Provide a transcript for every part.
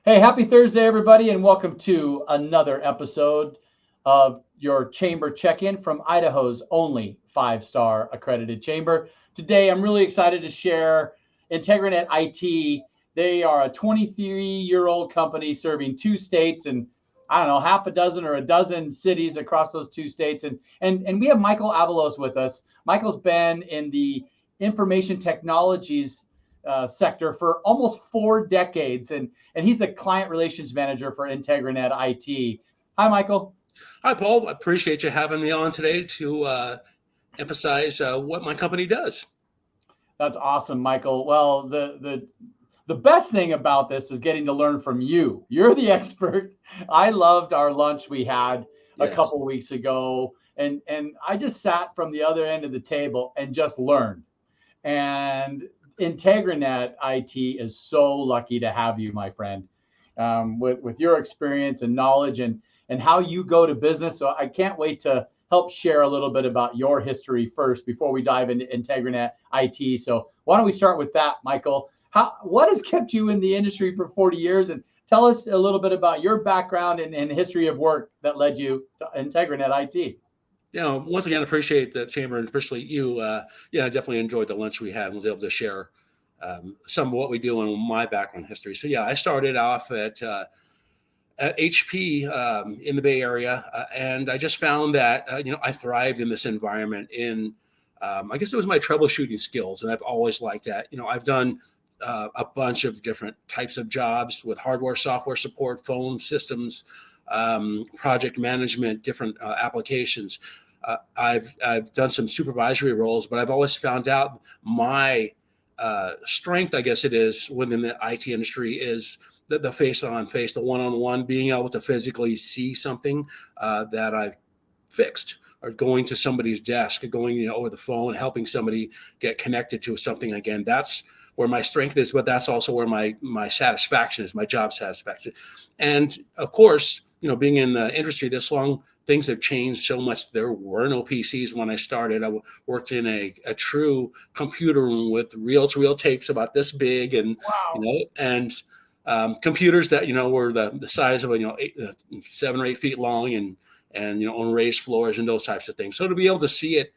Hey, happy Thursday, everybody, and welcome to another episode of your chamber check-in from Idaho's only five-star accredited chamber. Today, I'm really excited to share Integrinet IT. They are a 23-year-old company serving two states and I don't know, half a dozen or a dozen cities across those two states. And we have Michael Avalos with us. Michael's been in the information technologies sector for almost 4 decades, and he's the client relations manager for Integrinet IT. Hi, Michael. Hi, Paul. I appreciate you having me on today to emphasize what my company does. That's awesome, Michael. Well, the best thing about this is getting to learn from you. You're the expert. I loved our lunch we had a Yes. couple weeks ago, and I just sat from the other end of the table and just learned. And Integrinet IT is so lucky to have you, my friend, with your experience and knowledge and how you go to business. So I can't wait to help share a little bit about your history first before we dive into Integrinet IT. So why don't we start with that, Michael? What has kept you in the industry for 40 years? And tell us a little bit about your background and history of work that led you to Integrinet IT. Once again, appreciate the chamber and especially you. I definitely enjoyed the lunch we had and was able to share some of what we do and my background history. So, I started off at HP in the Bay Area, and I just found that I thrived in this environment. I guess it was my troubleshooting skills, and I've always liked that. I've done a bunch of different types of jobs with hardware, software support, phone systems, project management, different applications. I've done some supervisory roles, but I've always found out my strength, I guess it is, within the IT industry is the face-on-face, the one-on-one, being able to physically see something that I've fixed, or going to somebody's desk, or going over the phone, helping somebody get connected to something again. That's where my strength is, but that's also where my satisfaction is, my job satisfaction. And of course, being in the industry this long, things have changed so much. There were no PCs when I started. I worked in a true computer room with reel-to-reel tapes about this big, and Wow. computers that were the size of 7 or 8 feet long, and on raised floors and those types of things. So to be able to see it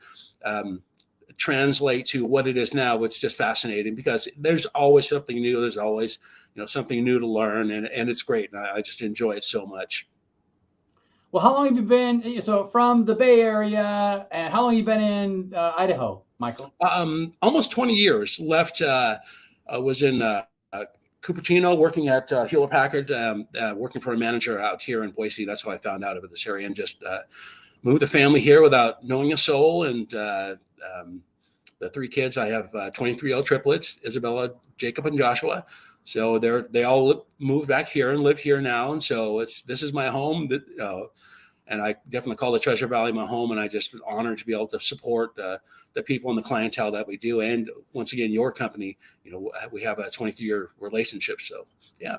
translate to what it is now, it's just fascinating, because there's always something new. There's always something new to learn, and it's great. And I just enjoy it so much. Well, how long have you been? So from the Bay Area, and how long have you been in Idaho, Michael? Almost 20 years. Left. I was in Cupertino working at Hewlett Packard, working for a manager out here in Boise. That's how I found out about this area, and just moved the family here without knowing a soul. And the three kids, I have 23-year-old triplets, Isabella, Jacob, and Joshua. So they all moved back here and live here now. And so this is my home. And I definitely call the Treasure Valley my home. And I just honored to be able to support the people and the clientele that we do. And once again, your company, we have a 23-year relationship. So, yeah.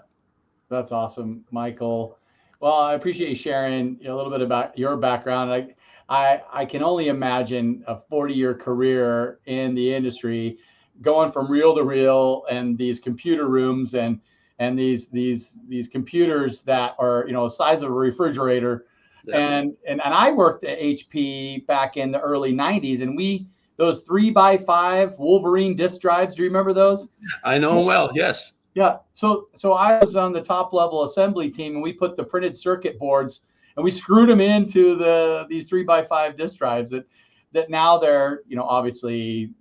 That's awesome, Michael. Well, I appreciate you sharing a little bit about your background. I can only imagine a 40-year career in the industry, going from reel to reel, and these computer rooms and these computers that are the size of a refrigerator. And I worked at HP back in the early 90s, and those 3x5 Wolverine disk drives. Do you remember those? I know them well. Yes. Yeah. So I was on the top level assembly team, and we put the printed circuit boards and we screwed them into these 3x5 disk drives that now they're obviously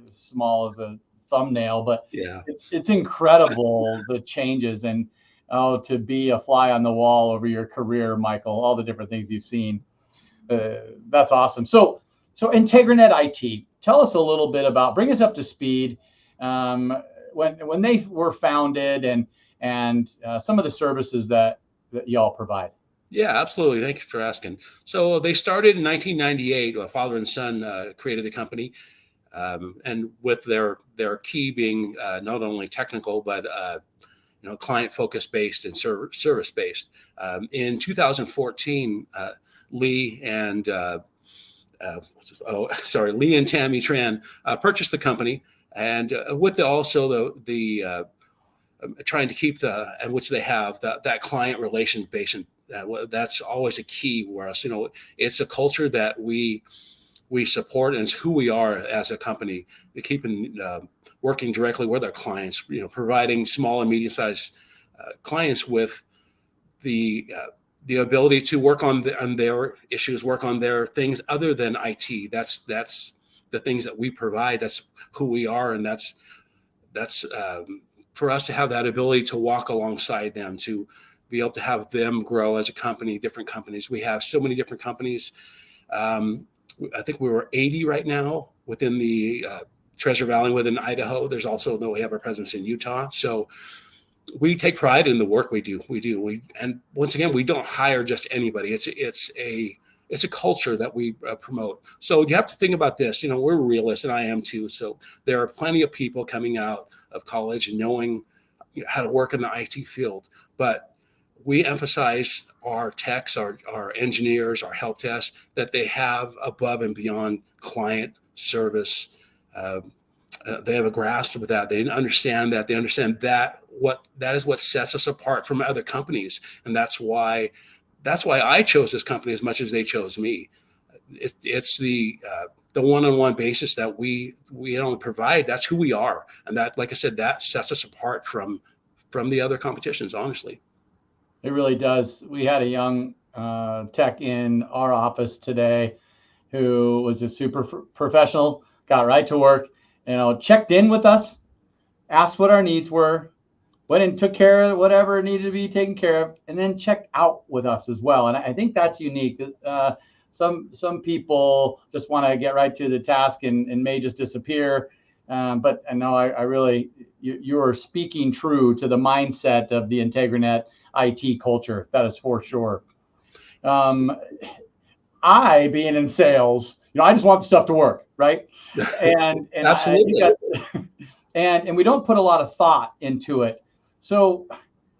as small as a thumbnail, but Yeah. it's incredible the changes, and to be a fly on the wall over your career, Michael, all the different things you've seen. That's awesome. So Integrinet IT, tell us a little bit bring us up to speed. When they were founded, and some of the services that y'all provide. Yeah, absolutely. Thank you for asking. So they started in 1998. A father and son created the company, and with their key being not only technical, but client focus based and service based. In 2014, Lee and Lee and Tammy Tran purchased the company, and with also the trying to keep which they have that client relation base. And that's always a key for us. It's a culture that we support, and it's who we are as a company. Keeping working directly with our clients, providing small and medium-sized clients with the ability to work on their issues, work on their things other than IT. That's the things that we provide. That's who we are, and that's for us to have that ability to walk alongside them, to be able to have them grow as a company. Different companies. We have so many different companies. I think we were 80 right now within the Treasure Valley within Idaho. There's also, though, we have our presence in Utah. So we take pride in the work we do. And once again, we don't hire just anybody. It's a culture that we promote. So you have to think about this. We're realists, and I am too. So there are plenty of people coming out of college and knowing how to work in the IT field, but we emphasize our techs, our engineers, our help desk, that they have above and beyond client service. They have a grasp of that. They understand that. They understand that that is what sets us apart from other companies, and that's why I chose this company as much as they chose me. It's the one-on-one basis that we don't provide. That's who we are, and that, like I said, that sets us apart from the other competitions. Honestly. It really does. We had a young tech in our office today who was a super professional, got right to work, checked in with us, asked what our needs were, went and took care of whatever needed to be taken care of, and then checked out with us as well. And I think that's unique. Some people just want to get right to the task and may just disappear. But I know I really, you are speaking true to the mindset of the Integrinet IT culture. That is for sure. I, being in sales, I just want the stuff to work, right? And Absolutely. I think and we don't put a lot of thought into it. So,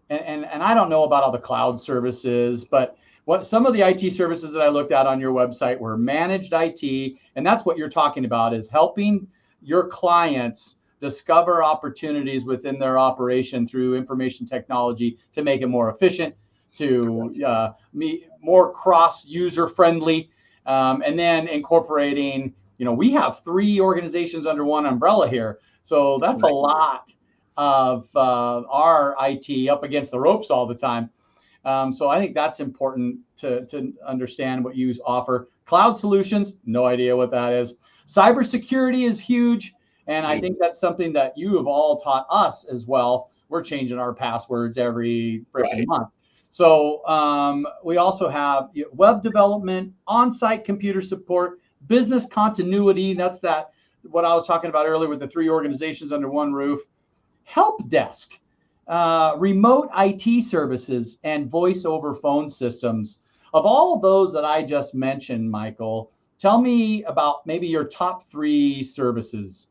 and I don't know about all the cloud services, but what some of the IT services that I looked at on your website were managed IT, and that's what you're talking about, is helping your clients discover opportunities within their operation through information technology to make it more efficient, to more cross-user friendly, and then incorporating, we have 3 organizations under one umbrella here. So that's right. A lot of our IT up against the ropes all the time. So I think that's important to understand what you offer. Cloud solutions, no idea what that is. Cybersecurity is huge. And I think that's something that you have all taught us as well. We're changing our passwords every freaking month. So we also have web development, on-site computer support, business continuity. That's what I was talking about earlier with the 3 organizations under one roof. Help desk, remote IT services, and voice over phone systems. Of all of those that I just mentioned, Michael, tell me about maybe your top 3 services.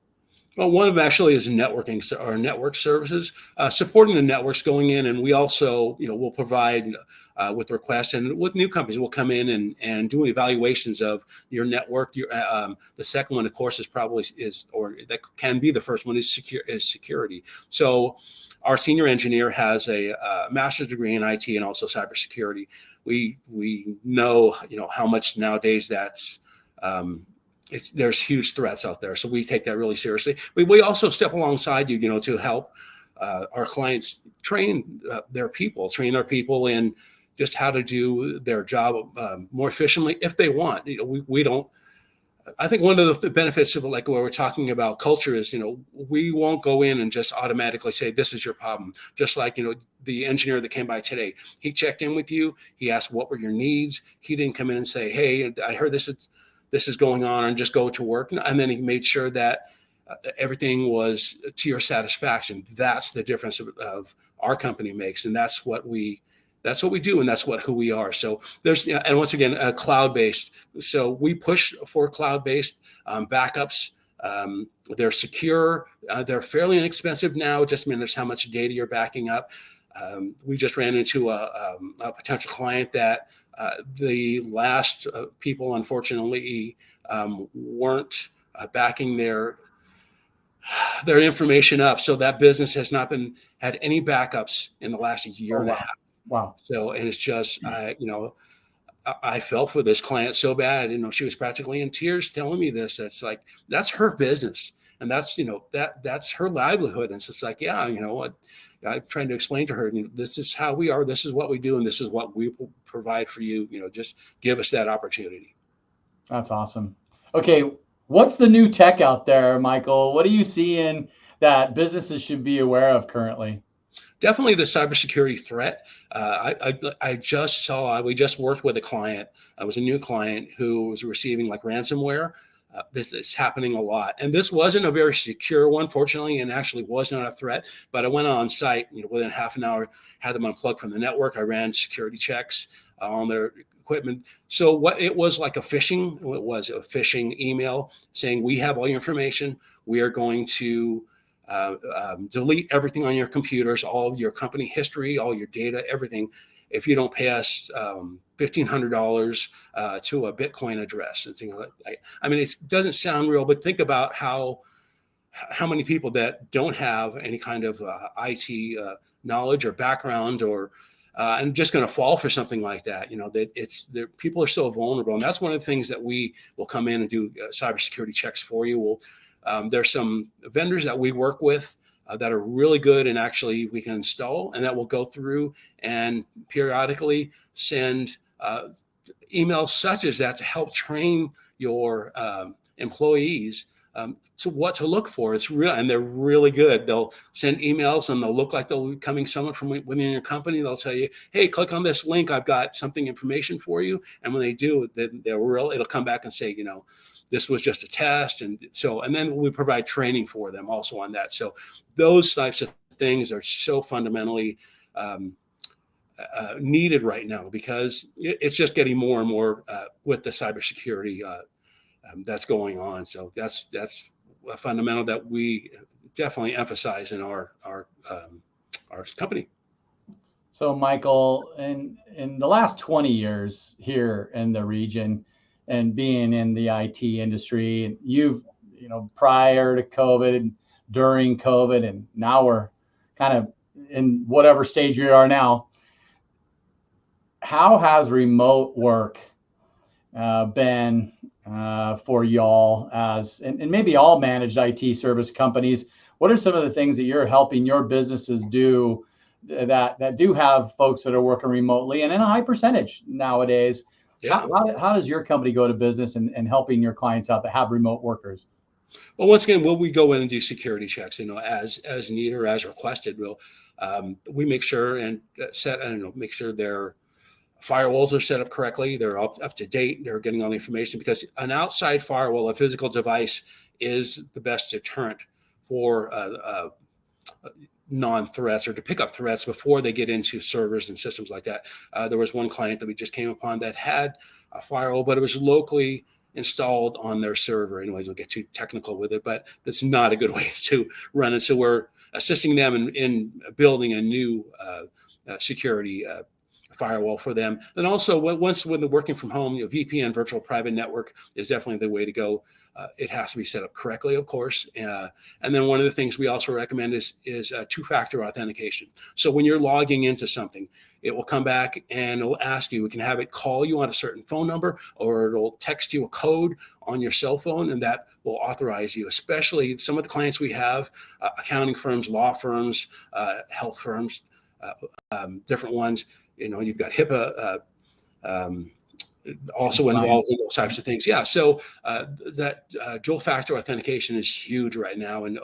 Well, one of them actually is networking, or network services, supporting the networks going in. And we also, will provide with requests, and with new companies, we'll come in and do evaluations of your network. The second one, of course, or that can be the first one, is security. So our senior engineer has a master's degree in IT and also cybersecurity. We know, how much nowadays that's, there's huge threats out there. So we take that really seriously. We also step alongside you, to help our clients train their people in just how to do their job more efficiently if they want. We don't, I think one of the benefits of, like, what we're talking about culture is, we won't go in and just automatically say, this is your problem. Just like, the engineer that came by today, he checked in with you. He asked, what were your needs? He didn't come in and say, hey, I heard this is going on, and just go to work. And then he made sure that everything was to your satisfaction. That's the difference of our company makes. And that's what we do. And that's who we are. So there's, and once again, cloud-based. So we push for cloud-based backups. They're secure. They're fairly inexpensive now. It just matters how much data you're backing up. We just ran into a potential client that the last people, unfortunately, weren't backing their their information up. So that business has not had any backups in the last year Oh, and a wow. half. Wow. So, and it's just, I felt for this client so bad. She was practically in tears telling me this. That's like, that's her business. And that's, that's her livelihood. And it's just like, yeah, what I'm trying to explain to her, this is how we are, this is what we do, and this is what we will provide for you. Just give us that opportunity. That's awesome. Okay. What's the new tech out there, Michael? What are you seeing that businesses should be aware of currently? Definitely the cybersecurity threat. I just saw, we just worked with a client. I was a new client who was receiving like ransomware. This is happening a lot. And this wasn't a very secure one, fortunately, and actually was not a threat. But I went on site, within half an hour, had them unplugged from the network. I ran security checks on their equipment. So what it was like it was a phishing email saying, we have all your information. We are going to delete everything on your computers, all of your company history, all your data, everything, if you don't pay us $1,500 to a Bitcoin address and things like that. I mean, it doesn't sound real, but think about how many people that don't have any kind of IT knowledge or background or and just going to fall for something like that. That people are so vulnerable, and that's one of the things that we will come in and do cybersecurity checks for you. There's some vendors that we work with that are really good and actually we can install, and that will go through and periodically send emails such as that to help train your employees to what to look for. It's real, and they're really good. They'll send emails and they'll look like they'll be coming someone from within your company. They'll tell you, hey, click on this link. I've got something information for you. And when they do, then it'll come back and say, this was just a test. And then we provide training for them also on that. So those types of things are so fundamentally needed right now because it's just getting more and more with the cybersecurity that's going on. So that's a fundamental that we definitely emphasize in our company. So, Michael, in the last 20 years here in the region and being in the IT industry, you've, prior to COVID and during COVID, and now we're kind of in whatever stage we are now, how has remote work been for y'all and maybe all managed IT service companies? What are some of the things that you're helping your businesses do that do have folks that are working remotely and in a high percentage nowadays? Yeah. How does your company go to business and helping your clients out that have remote workers? Well, once again, we go in and do security checks, as needed or as requested. We make sure and make sure their firewalls are set up correctly. They're up to date. They're getting all the information, because an outside firewall, a physical device, is the best deterrent for non-threats or to pick up threats before they get into servers and systems like that. There was one client that we just came upon that had a firewall, but it was locally installed on their server. Anyways, we'll get too technical with it, but that's not a good way to run it. So we're assisting them in building a new security firewall for them. And also, when they're working from home, VPN, virtual private network, is definitely the way to go. It has to be set up correctly, of course. And then one of the things we also recommend is two-factor authentication. So when you're logging into something, it will come back and it'll ask you. We can have it call you on a certain phone number, or it'll text you a code on your cell phone, and that will authorize you. Especially some of the clients we have, accounting firms, law firms, health firms, different ones. You've got HIPAA also involved in those types of things. Yeah. So that dual factor authentication is huge right now, and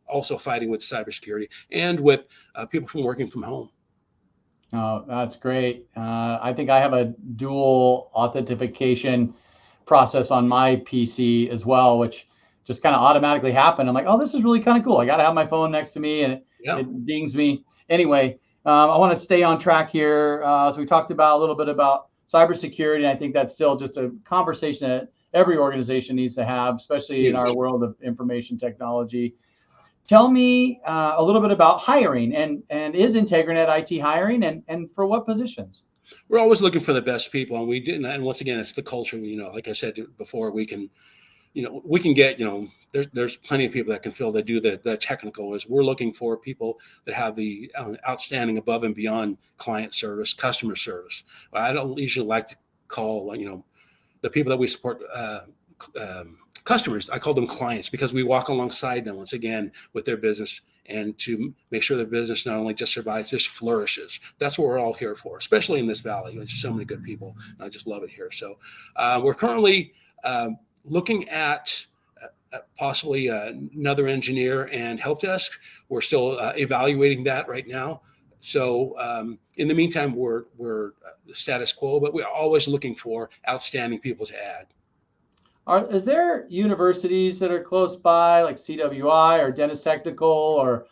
also fighting with cybersecurity and with people from working from home. Oh, that's great. I think I have a dual authentication process on my PC as well, which just kind of automatically happened. I'm like, oh, this is really kind of cool. I got to have my phone next to me, and it dings me. Anyway, I want to stay on track here. So we talked about a little bit about cybersecurity, and I think that's still just a conversation that every organization needs to have, especially in our world of information technology. Tell me a little bit about hiring, and is Integrinet IT hiring, and for what positions? We're always looking for the best people, and we didn't. And once again, it's the culture. Like I said before, we can we can get, there's plenty of people that can fill that do the technical. Is we're looking for people that have the outstanding above and beyond client service, customer service. I don't usually like to call, the people that we support customers. I call them clients because we walk alongside them once again with their business, and to make sure their business not only just survives, just flourishes. That's what we're all here for, especially in this valley. There's so many good people, and I just love it here. So we're currently looking at possibly another engineer and help desk. We're still evaluating that right now. So in the meantime, we're status quo, but we're always looking for outstanding people to add. Is there universities that are close by, like CWI or Dennis Technical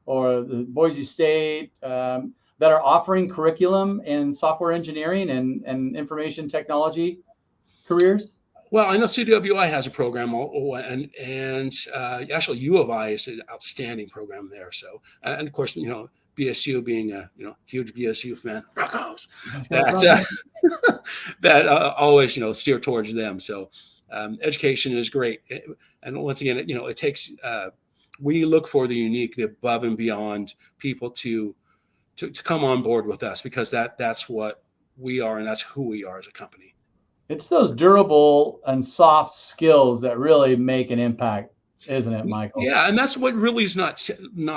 or the Boise State, that are offering curriculum in software engineering and information technology careers? Well, I know CWI has a program, and actually U of I is an outstanding program there. So, and of course, BSU being a huge BSU fan, Broncos, that always steer towards them. So education is great, and once again, it takes. We look for the unique, the above and beyond people to come on board with us, because that's what we are, and that's who we are as a company. It's those durable and soft skills that really make an impact, isn't it, Michael? Yeah, and that's what really is not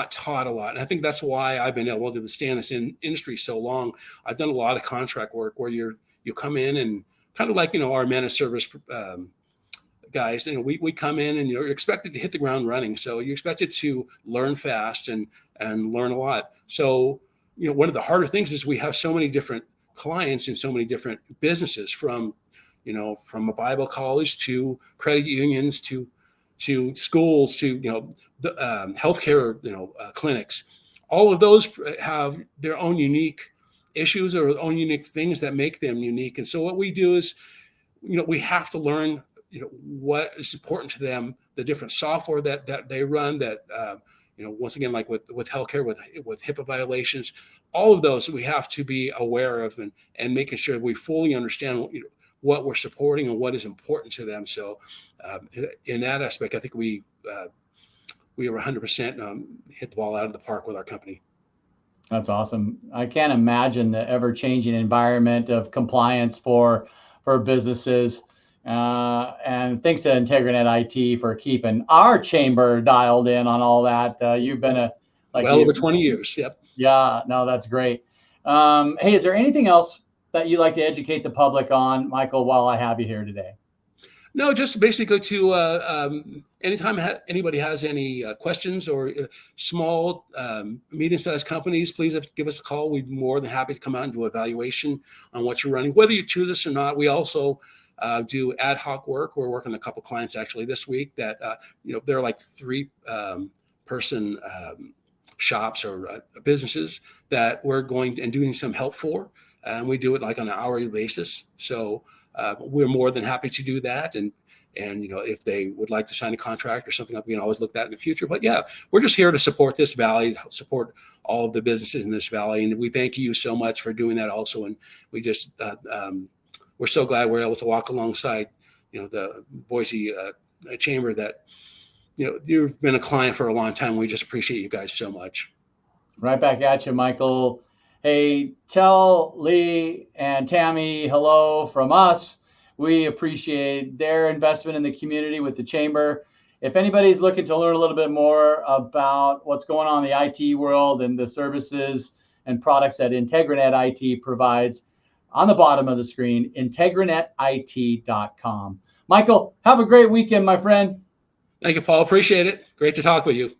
taught a lot. And I think that's why I've been able to stay in this industry so long. I've done a lot of contract work where you come in and kind of like our managed service guys. We come in and you're expected to hit the ground running. So you're expected to learn fast and learn a lot. So one of the harder things is we have so many different clients and so many different businesses, from a Bible college to credit unions to schools to the healthcare clinics. All of those have their own unique issues or their own unique things that make them unique. And so what we do is we have to learn what is important to them, the different software that they run, that once again, like with healthcare, with HIPAA violations, all of those we have to be aware of, and making sure we fully understand what we're supporting and what is important to them. So in that aspect, I think we are 100% hit the ball out of the park with our company. That's awesome. I can't imagine the ever-changing environment of compliance for businesses. And thanks to Integrinet IT for keeping our chamber dialed in on all that. You've been over 20 years. Yep. Yeah, no, that's great. Hey, is there anything else that you'd like to educate the public on, Michael, while I have you here today? No, just basically to anytime anybody has any questions or small, medium-sized companies, please give us a call. We'd be more than happy to come out and do an evaluation on what you're running, whether you choose us or not. We also do ad hoc work. We're working on a couple clients actually this week that they're like 3-person shops or businesses that we're going and doing some help for, and we do it like on an hourly basis. So we're more than happy to do that, and if they would like to sign a contract or something, we can always look at that in the future. But yeah, we're just here to support this valley, support all of the businesses in this valley, and we thank you so much for doing that also. And we just we're so glad we're able to walk alongside the Boise chamber that you've been a client for a long time. We just appreciate you guys so much. Right back at you, Michael. Hey, tell Lee and Tammy hello from us. We appreciate their investment in the community with the chamber. If anybody's looking to learn a little bit more about what's going on in the IT world and the services and products that Integrinet IT provides, on the bottom of the screen, integrinetit.com. Michael, have a great weekend, my friend. Thank you, Paul. Appreciate it. Great to talk with you.